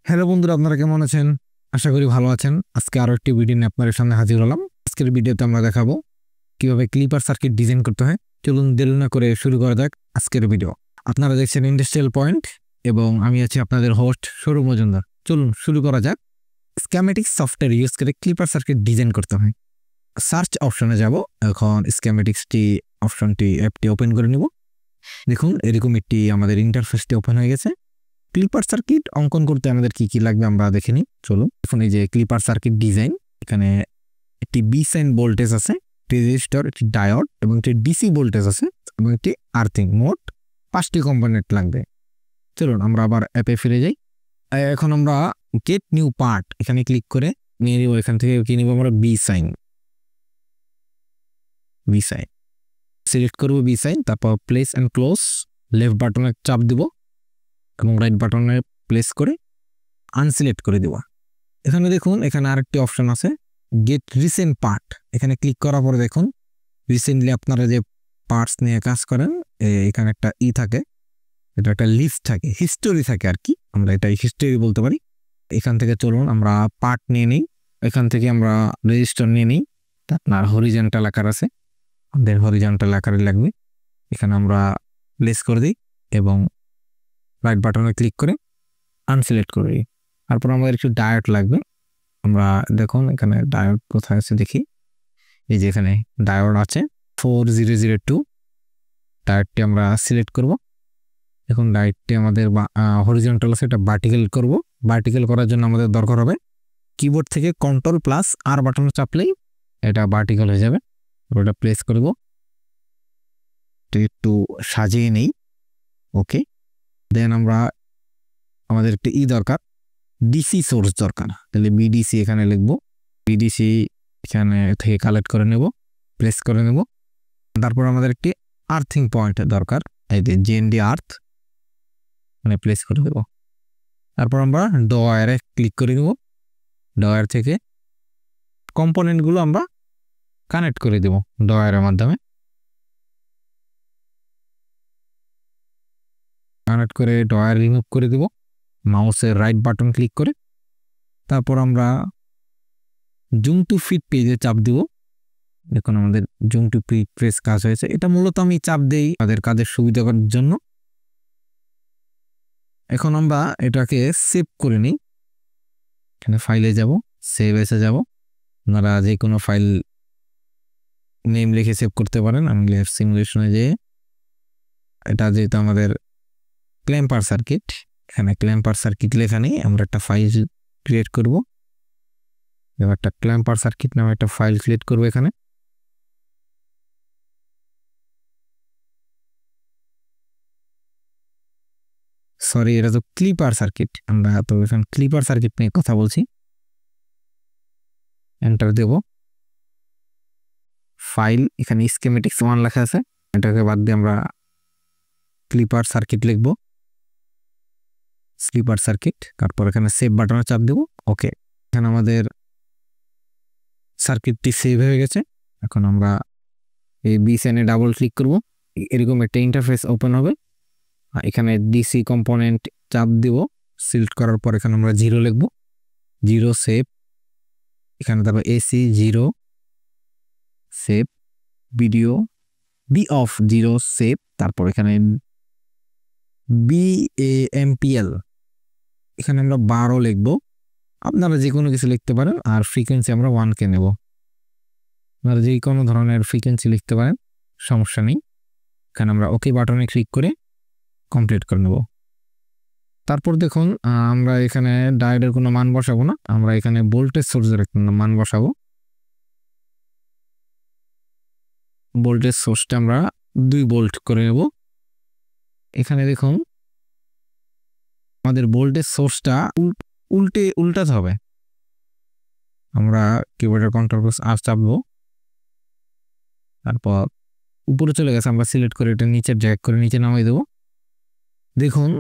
Hello বন্ধুরা, আপনারা কেমন আছেন? আশা করি ভালো আছেন। আজকে আরো একটি ভিডিও নিয়ে আপনাদের সামনে হাজির হলাম। আজকের ভিডিওতে আমরা দেখাবো কিভাবে ক্লিপার সার্কিট ডিজাইন করতে হয়। চলুন দেরি না করে শুরু করা যাক আজকের ভিডিও। আপনারা দেখছেন ইন্ডাস্ট্রিয়াল পয়েন্ট এবং আমি আছি আপনাদের হোস্ট সৌরভ মজুমদার। চলুন শুরু করা যাক। স্কিমেটিক সফটওয়্যার ইউজ করে ক্লিপার সার্কিট ডিজাইন করতে হয়। সার্চ অপশনে যাব। এখন স্কিমেটিক্সটি অ্যাপটি ওপেন করে নিব। দেখুন এরকম একটি আমাদের ইন্টারফেসটি ওপেন হয়ে গেছে। ক্লিপার সার্কিট অঙ্কন করতে আমাদের কি কি লাগবে আমরা দেখে নিই। চলুন, এখন এই যে ক্লিপার সার্কিট ডিজাইন, এখানে একটি বি সাইন ভোল্টেজ আছে, একটি রেজিস্টর, একটি ডায়োড এবং একটি ডিসি ভোল্টেজ আছে এবং একটি আর্থিং। মোট 5টি কম্পোনেন্ট লাগবে। চলুন আমরা আবার অ্যাপে ফিরে যাই। এখন আমরা গেট নিউ পার্ট এখানে ক্লিক করে নিয়ে নিব। এখান থেকে কি নিব আমরা? বি সাইন সিলেক্ট করবো বি সাইন, তারপর প্লেস অ্যান্ড ক্লোজ লেফট বাটনে চাপ দিব এবং রাইট বাটনে প্লেস করে আনসিলেক্ট করে দেওয়া। এখানে দেখুন এখানে আরেকটি অপশন আছে, গেট রিসেন্ট পার্ট। এখানে ক্লিক করার পরে দেখুন রিসেন্টলি আপনারা যে পার্টস নিয়ে কাজ করেন এখানে একটা থাকে, এটা একটা লিস্ট থাকে, হিস্টোরি থাকে আর কি, আমরা এটা হিস্টোরি বলতে পারি। এখান থেকে চলুন আমরা পার্ট নিয়ে নিই। এখান থেকে আমরা রেজিস্টার নিয়ে নিই। আপনার হরিজন্টাল আকার আছে, আমাদের হরিজন্টাল আকারে লাগবে। এখানে আমরা প্লেস করে দিই এবং রাইট বাটনে ক্লিক করে আনসিলেক্ট করে দিই। তারপর আমাদের একটু ডায়োড লাগবে। আমরা দেখুন এখানে ডায়োড কোথায় আছে দেখি। এই যে এখানে ডায়োড আছে 4002, ডায়োডটি আমরা সিলেক্ট করব। এখন ডায়োডটি আমাদের হরিজন্টাল আছে, এটা ভার্টিক্যাল করব। ভার্টিক্যাল করার জন্য আমাদের দরকার হবে কিবোর্ড থেকে কন্ট্রোল প্লাস আর বাটনে চাপলেই এটা ভার্টিক্যাল হয়ে যাবে। ওটা প্লেস করব, একটু সাজিয়ে নেই। ওকে, দেন আমরা আমাদের একটা দরকার, ডিসি সোর্স দরকার, তাহলে বিডিসি এখানে লিখবো। বিডিসি এখানে থেকে কালেক্ট করে নেব, প্লেস করে নেব। তারপর আমাদের একটি আর্থিং পয়েন্ট দরকার, এই যে জিএনডি আর্থ মানে প্লেস করে দেব। তারপর আমরা ডয়ারে ক্লিক করে দেব। ডয়ার থেকে কম্পোনেন্টগুলো আমরা কানেক্ট করে দেব ডয়ারের মাধ্যমে। কানেক্ট করে ডয়ার রিমুভ করে দেব মাউসের রাইট বাটন ক্লিক করে। তারপর আমরা জুম টু ফিট পেজে চাপ দিব। দেখুন আমাদের জুম টু ফিট প্রেস কাজ হয়েছে। এটা মূলত আমি চাপ দেই আমাদের কাজের সুবিধা করার জন্য। এখন আমরা এটাকে সেভ করে নিই। এখানে ফাইলে যাব, সেভ এসে যাব। আপনারা যে কোনো ফাইল নেম লিখে সেভ করতে পারেন। আমি লেফট সিমুলেশনে যেয়ে, এটা যেহেতু আমাদের ক্ল্যাম্পার সার্কিট, এখানে ক্ল্যাম্পার সার্কিট লেখা নেই, আমরা একটা ফাইল ক্রিয়েট করব। এবার একটা ক্ল্যাম্পার সার্কিট নামে একটা ফাইল ক্রিয়েট করব। এখানে সরি, এটা তো ক্লিপার সার্কিট, আমরা তো এখানে ক্লিপার সার্কিট নিয়ে কথা বলছি। এন্টার দেব। ফাইল, এখানে স্কিমেটিক্স 1 লেখা আছে, এটাকে বাদ দিয়ে আমরা ক্লিপার সার্কিট লিখব। স্লিপার সার্কিট, তারপর এখানে সেভ বাটনে চাপ দেব। ওকে, এখানে আমাদের সার্কিটটি সেভ হয়ে গেছে। এখন আমরা এই বি সাইনে ডাবল ক্লিক করব, এরকম একটা ইন্টারফেস ওপেন হবে। এখানে ডিসি কম্পোনেন্ট চাপ দিব, সিলেক্ট করার পর এখানে আমরা 0 লিখব। 0 সেভ, এখানে তারপর AC 0 save, video B of 0 save, তারপর এখানে BAMPL এখানে আমরা 12 লিখব। আপনারা যে কোনো কিছু লিখতে পারেন। আর ফ্রিকোয়েন্সি আমরা 1K নেব। আপনারা যে কোনো ধরনের ফ্রিকোয়েন্সি লিখতে পারেন, সমস্যা নেই। এখানে আমরা ওকে বাটনে ক্লিক করে কমপ্লিট করে নেব। তারপর দেখুন আমরা এখানে ডায়োডের কোনো মান বসাবো না, আমরা এখানে ভোল্টেজ সোর্সের একটা মান বসাবো। ভোল্টেজ সোর্সটা আমরা 2 ভোল্ট করে নেব। এখানে দেখুন আমাদের ভোল্টেজ সোর্সটা উল্টাতে হবে। আমরা কিবোর্ডের কন্ট্রোল প্লাস আর চাপবো, তারপর উপরে চলে গেছে, আমরা সিলেক্ট করে এটা নিচে ড্র্যাগ করে নিচে নামিয়ে দেব। দেখুন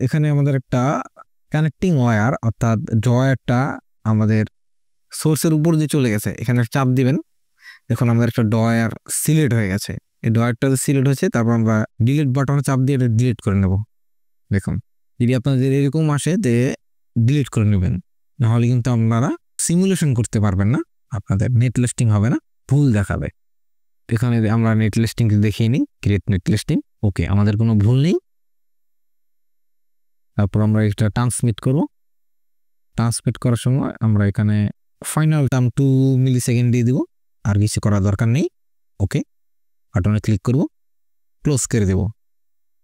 এখানে আমাদের একটা কানেক্টিং ওয়্যার অর্থাৎ ডয়ারটা আমাদের সোর্সের উপর দিয়ে চলে গেছে। এখানে চাপ দিবেন, দেখুন আমাদের একটা ডয়ার সিলেক্ট হয়ে গেছে। এই ডয়ারটা সিলেক্ট হয়েছে, তারপর আমরা ডিলিট বাটনে চাপ দিয়ে এটা ডিলিট করে নেব। দেখুন যদি আপনাদের এরকম আসে যে ডিলিট করে নেবেন, নাহলে কিন্তু আপনারা সিমুলেশন করতে পারবেন না, আপনাদের নেট লিস্টিং হবে না, ভুল দেখাবে। এখানে আমরা নেট লিস্টিং দেখিয়ে নিই, ক্রিয়েট নেট লিস্টিং। ওকে, আমাদের কোনো ভুল নেই। তারপর আমরা এটা ট্রান্সমিট করব। ট্রান্সমিট করার সময় আমরা এখানে ফাইনাল টাইম 2 মিলিসেকেন্ড দিয়ে দিব, আর কিছু করার দরকার নেই। ওকে বাটনে ক্লিক করব, ক্লোজ করে দেব,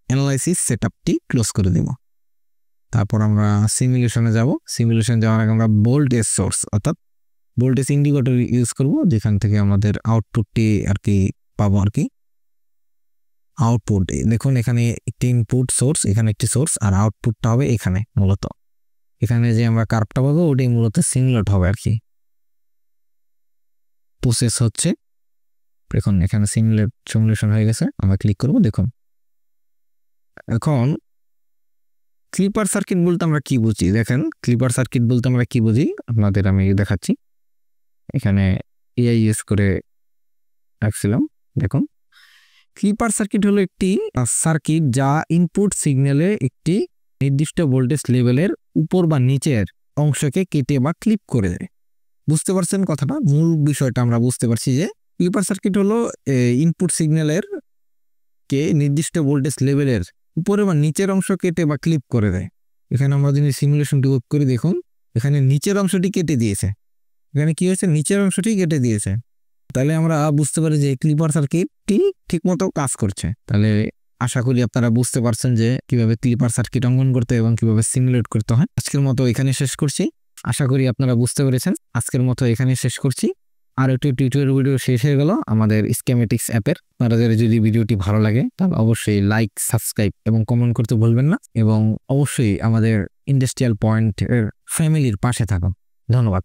অ্যানালাইসিস সেটআপটি ক্লোজ করে দেব। তারপর আমরা সিমুলেশনে যাব। সিমুলেশন যাওয়ার আগে আমরা ভোল্টেজ সোর্স অর্থাৎ ভোল্টেজ ইন্ডিকেটর ইউজ করব, যেখান থেকে আমাদের আউটপুটটি আর কি পাবো আর কি। আউটপুট দেখুন, এখানে একটি ইনপুট সোর্স, এখানে একটি সোর্স, আর আউটপুটটা হবে এখানে। মূলত এখানে যে আমরা কার্ভটা পাবো ওটাই মূলত সিমুলেট হবে আর কি। প্রসেস হচ্ছে, দেখুন এখানে সিমুলেশন হয়ে গেছে। আমরা ক্লিক করব। দেখুন এখন ক্লিপার সার্কিট বলতে আমরা কি বুঝি, দেখেন ক্লিপার সার্কিট বলতে আমরা কি বুঝি আপনাদের আমি দেখাচ্ছি। এখানে এআইএস করে রাখছিলাম। দেখুন ক্লিপার সার্কিট হলো একটি সার্কিট যা ইনপুট সিগন্যালে একটি নির্দিষ্ট ভোল্টেজ লেভেলের উপর বা নিচের অংশকে কেটে বা ক্লিপ করে দেয়। বুঝতে পারছেন কথাটা? মূল বিষয়টা আমরা বুঝতে পারছি যে ক্লিপার সার্কিট হলো ইনপুট সিগন্যালের কে নির্দিষ্ট ভোল্টেজ লেভেলের উপরে বা নিচের অংশ কেটে বা ক্লিপ করে দেয়। এখানে আমরা যদি সিমুলেশনটি ওয়ার্ক করি, দেখুন এখানে নিচের অংশটি কেটে দিয়েছে। এখানে কি হয়েছে, নিচের অংশটি কেটে দিয়েছে। তাহলে আমরা বুঝতে পারি যে ক্লিপার সার্কিটটি ঠিকমতো কাজ করছে। তাহলে আশা করি আপনারা বুঝতে পারছেন যে কিভাবে ক্লিপার সার্কিট অঙ্কন করতে এবং কিভাবে সিমুলেট করতে হয়। আজকের মতো এখানে শেষ করছি। আশা করি আপনারা বুঝতে পেরেছেন। আজকের মতো এখানে শেষ করছি। আর একটি টিউটোরিয়াল ভিডিও শেষ হয়ে গেল আমাদের স্কিমেটিক্স অ্যাপের। আপনাদের যদি ভিডিওটি ভালো লাগে তাহলে অবশ্যই লাইক, সাবস্ক্রাইব এবং কমেন্ট করতে ভুলবেন না, এবং অবশ্যই আমাদের ইন্ডাস্ট্রিয়াল পয়েন্টের ফ্যামিলির পাশে থাকুন। ধন্যবাদ।